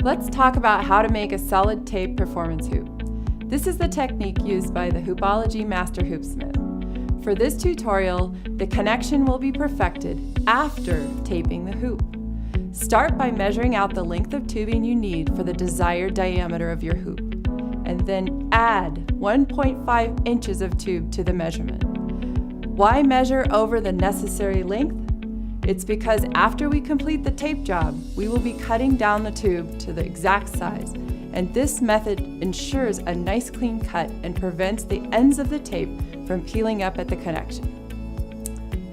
Let's talk about how to make a solid tape performance hoop. This is the technique used by the Hoopology Master Hoopsmith. For this tutorial, the connection will be perfected after taping the hoop. Start by measuring out the length of tubing you need for the desired diameter of your hoop, and then add 1.5 inches of tube to the measurement. Why measure over the necessary length? It's because after we complete the tape job, we will be cutting down the tube to the exact size, and this method ensures a nice clean cut and prevents the ends of the tape from peeling up at the connection.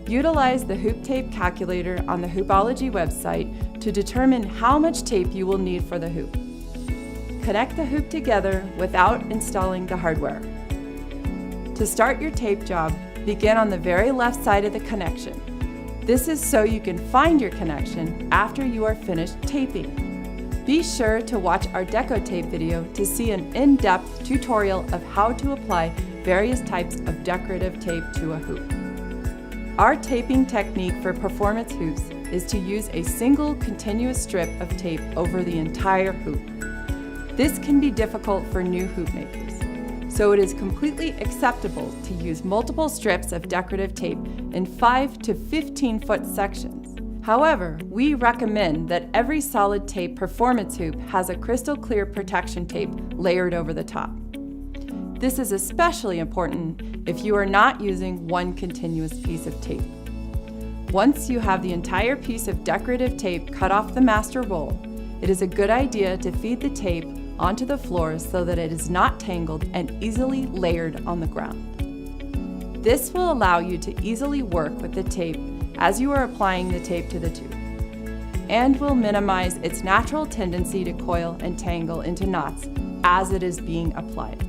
Utilize the hoop tape calculator on the Hoopology website to determine how much tape you will need for the hoop. Connect the hoop together without installing the hardware. To start your tape job, begin on the very left side of the connection. This is so you can find your connection after you are finished taping. Be sure to watch our deco tape video to see an in-depth tutorial of how to apply various types of decorative tape to a hoop. Our taping technique for performance hoops is to use a single continuous strip of tape over the entire hoop. This can be difficult for new hoop makers, so it is completely acceptable to use multiple strips of decorative tape in 5 to 15-foot sections. However, we recommend that every solid tape performance hoop has a crystal clear protection tape layered over the top. This is especially important if you are not using one continuous piece of tape. Once you have the entire piece of decorative tape cut off the master roll, it is a good idea to feed the tape onto the floor so that it is not tangled and easily layered on the ground. This will allow you to easily work with the tape as you are applying the tape to the tube, and will minimize its natural tendency to coil and tangle into knots as it is being applied.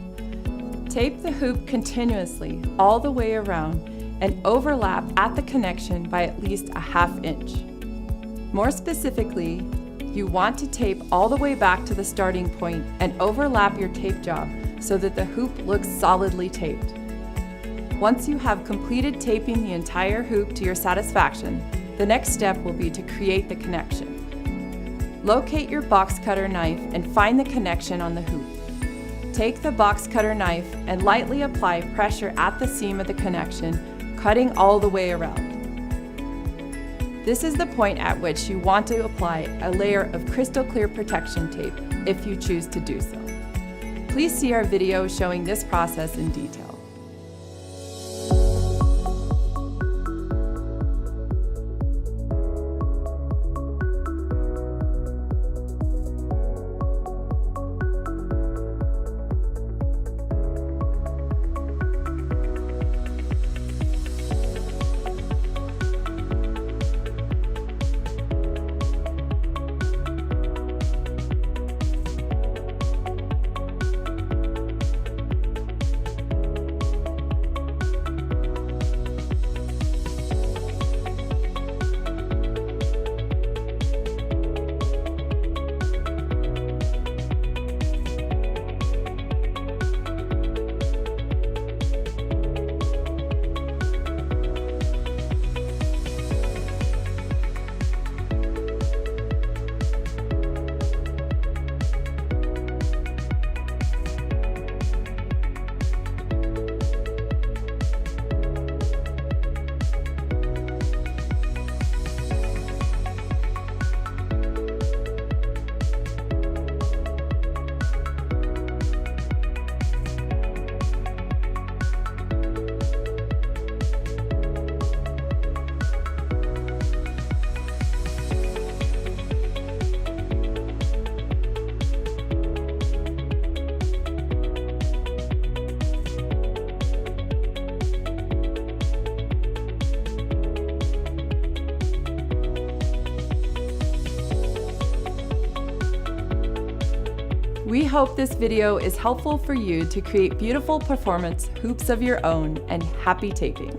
Tape the hoop continuously all the way around and overlap at the connection by at least a ½ inch. More specifically, you want to tape all the way back to the starting point and overlap your tape job so that the hoop looks solidly taped. Once you have completed taping the entire hoop to your satisfaction, the next step will be to create the connection. Locate your box cutter knife and find the connection on the hoop. Take the box cutter knife and lightly apply pressure at the seam of the connection, cutting all the way around. This is the point at which you want to apply a layer of crystal clear protection tape if you choose to do so. Please see our video showing this process in detail. We hope this video is helpful for you to create beautiful performance hoops of your own, and happy taping!